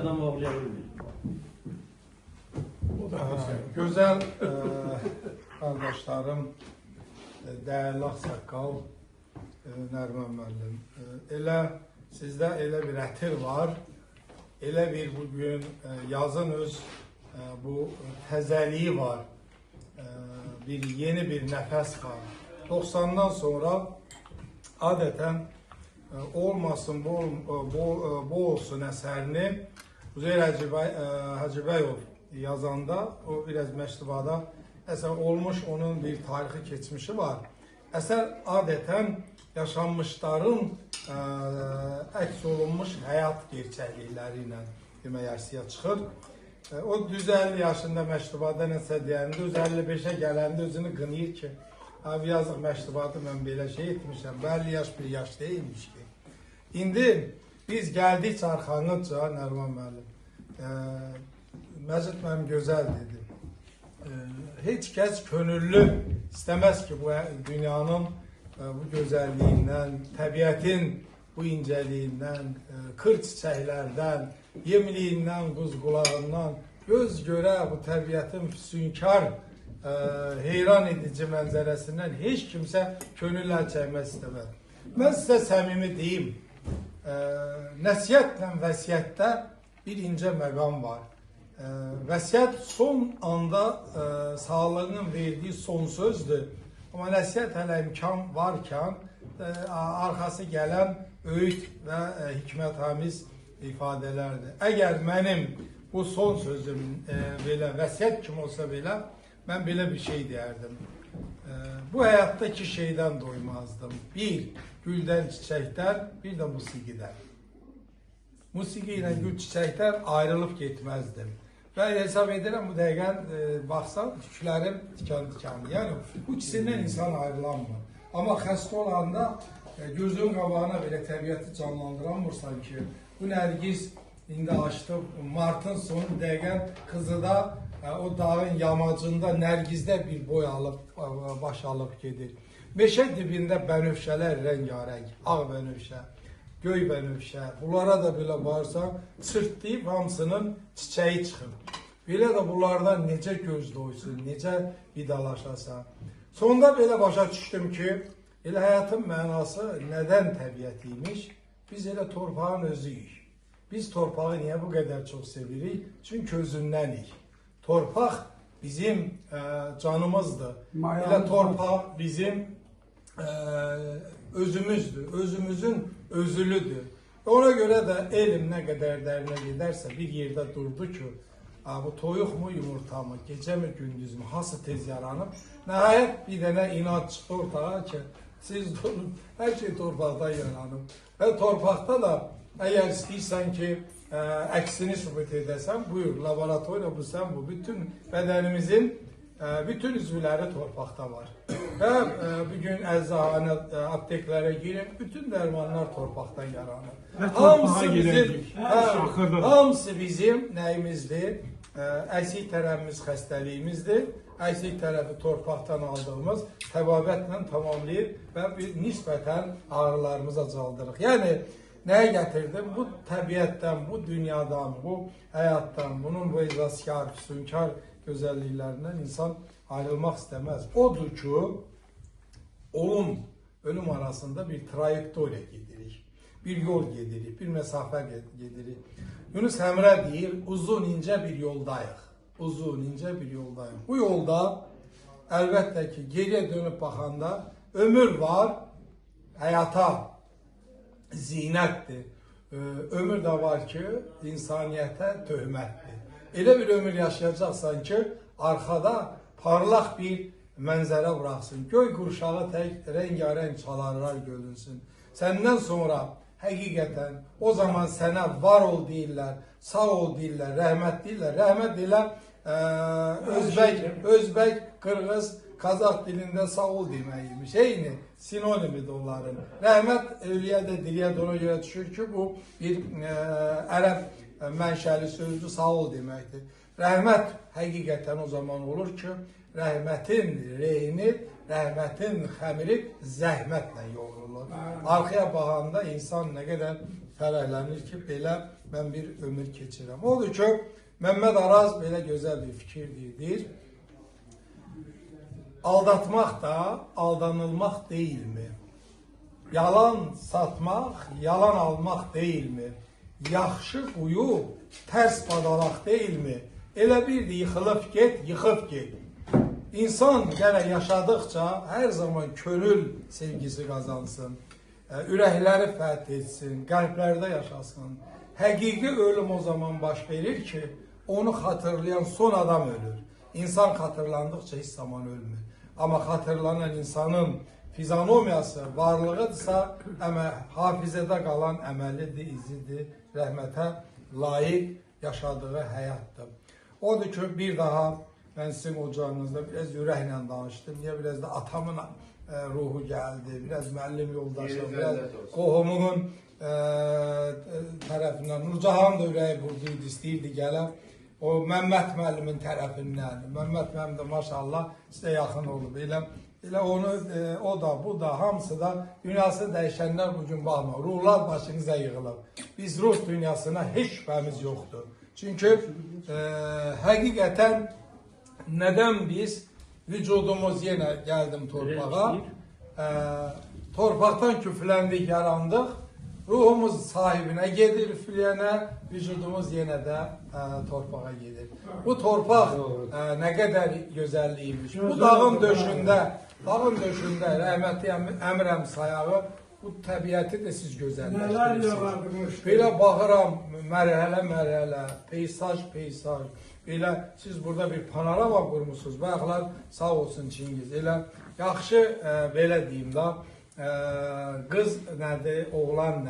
yerden bağlayabiliriz. Güzel kardeşlerim, değerli Aksaqqal, Nərman müəllim. Elə sizdə elə bir ətir var, elə bir bugün yazın öz bu təzəliyi var, yeni bir nəfəs var. 90'dan sonra adətən olmasın bu olsun əsərini Üzeyir Hacıbəyov yazanda, o biraz məktubada əsər olmuş, onun bir tarixi keçmişi var. Əsər adətən yaşanmışların əks olunmuş həyat gerçəklikləri ilə demək ərsəyə çıxır. O düz 50 yaşında məktubada nəsə deyəndə, öz 55'e gələndə özünü qınıyır ki, abi yazıq məktubatı mən belə şey etmişəm, 50 yaş bir yaş deyilmiş ki. İndi biz gəldik arxanıca, Nərman müəllim, Məcid mənim gözəl dedi. Heç kəs könüllü istəməz ki, bu dünyanın bu gözəlliyindən, təbiətin bu incəliyindən, kır çiçəklərdən, yemliyindən, quzqulağından göz görə bu təbiətin füsunkar, heyran edici mənzərəsindən heç kimsə könül əl çəkmək istəməz. Mən sizə səmimi deyim, nəsiyyətlə vəsiyyətdə bir incə məqam var. Vəsiyyət son anda sağlığının verdiği son sözdür. Ama nəsiyyət hələ imkan varkən arxası gələn öyüd və hikmətamiz ifadələrdir. Əgər mənim bu son sözüm belə vəsiyyət kimi olsa belə, mən belə bir şey deyərdim. Bu həyatdakı şeydən doymazdım. Bir, güldən çiçəklər, bir də musiqidən. Musiqi ilə gül çiçəklər ayrılıb getməzdim. Və hesab edirəm, bu dəqiqən baxsan, tüklərim tikan-tikanlı. Yəni, bu ikisindən insan ayrılanmır. Amma xəstə olanda gözün qabağına belə təbiəti canlandıramırsan ki, bu nərgiz indi açdı, martın sonu dəqiqən Kızıda o dağın yamacında nərgizdə bir boy alıb, baş alıb gedir. Meşə dibində bənövşələr rəngarəng, ağ bənövşə, göy bənövşə, bunlara da belə varsa, çırtlayıb hamısının çiçəyi çıxır. Belə də bunlardan necə göz doysun, necə vidalaşasan. Sonunda belə başa düşdüm ki, elə həyatın mənası nədən təbiətiymiş, biz elə torpağın özüyük. Biz torpağı niyə bu qədər çox sevirik? Çünki özündənik. Torpaq bizim canımızdır. Elə torpaq bizim özümüzdür, özümüzün özülüdür. Ona görə də elm nə qədər dərinə gedərsə bir yerdə durdu ki, bu toyuq mu, yumurta mı, gecə mi, gündüz mü, hası tez yaranıb. Nəhayət bir dənə inat çıxdı ortağa ki, siz durun, hər şey torpaqdan yaranıb. Və torpaqda da əgər istəyirsən ki, əksini sübut edəsən, buyur, laboratoriya bu, sən bu, bütün bədənimizin bütün üzvləri torpaqda var. Və bugün əczahanə, apteklərə girin, bütün dərmanlar torpaqdan yaranır. Hamısı bizim nəyimizdir? Əksik tərəfimiz xəstəliyimizdir. Əksik tərəfi torpaqdan aldığımız təbabətlə tamamlayır və nisbətən ağrılarımıza caldırıq. Yəni, nəyə gətirdim? Bu təbiətdən, bu dünyadan, bu həyatdan, bunun bu ecazkar, füsunkar gözəlliklərindən insan ayrılmaq istəməz. Odur ki, ölüm arasında bir trayektoriya gedirik, bir yol gedirik, bir məsafə gedirik. Yunus Emre deyir, uzun incə bir yoldayıq, uzun incə bir yoldayıq. Bu yolda əlbəttə ki, geriyə dönüb baxanda ömür var, həyata zinətdir. Ömür də var ki, insaniyyətə töhmətdir. Elə bir ömür yaşayacaqsan ki, arxada parlaq bir mənzərə bıraxsın. Göy qurşağı tək rəngarəng çalarlar görünsün. Səndən sonra həqiqətən o zaman sənə var ol deyirlər, sağ ol deyirlər, rəhmət deyirlər. Rəhmət deyirlər Özbək, Qırğız, Kazaq dilində sağ ol deməkiymiş. Eyni sinonimidir onların. Rəhmət ölüyə də diriyə də ona görə düşür ki, bu bir ərəb mənşəli sözdür, sağ ol deməkdir. Rəhmət həqiqətən o zaman olur ki, rəhmətin reyni, rəhmətin xəmiri zəhmətlə yoğrulur. Arxaya baxanda insan nə qədər fərəhlənir ki, belə mən bir ömür keçirəm. Odur ki, Məmməd Araz belə gözəl bir fikir deyir. Aldatmaq da aldanılmaq deyilmi? Yalan satmaq, yalan almaq deyilmi? Yaxşı quyu, tərs badalaq deyilmi? Elə bir də yıxılıb get, yıxıb get. İnsan gələ yaşadıkça hər zaman könül sevgisi qazansın, ürəkləri fəth etsin, qəlblərdə yaşasın. Həqiqi ölüm o zaman baş verir ki, onu xatırlayan son adam ölür. İnsan xatırlandıkça heç zaman ölmür. Amma xatırlanan insanın fizionomiyası, varlığıdırsa, hafizədə qalan əməlidir, izidir, rəhmətə layiq yaşadığı həyatdır. Odur ki, bir daha mən sizin ocağınızda biraz ürəklə danışdım. Niyə biraz da atamın ruhu gəldi, biraz müəllim yoldaşım, biraz qohumumun tərəfindən. Nurcahan da ürəyi buradaydı, istəyirdi gələm. O Məmməd müəllimin tərəfindən. Məmməd müəllim də maşallah sizə yaxın olub. Elə onu, o da, bu da, hamısı da dünyası dəyişənlər bugün baxma. Ruhlar başınıza yığılıb. Biz ruh dünyasına heç şübhəmiz yoxdur. Çünki həqiqətən nədən biz vücudumuz yenə gəldim torpağa, torpaqdan küfləndik, yarandıq, ruhumuz sahibinə gedir üfləyənə, vücudumuz yenə də torpağa gedir. Bu torpaq nə qədər gözəlliymiş. Bu dağın döşündə rəhmətli Əmirəm sayağı bu təbiəti də siz gözəlləşdirirsiniz. Belə baxıram mərhələ, peysaj, belə siz burada bir panorama qurmuşsunuz. Bayaqlar sağ olsun Çingiz. Elə yaxşı belə deyim da, qız nədir, oğlan nədir?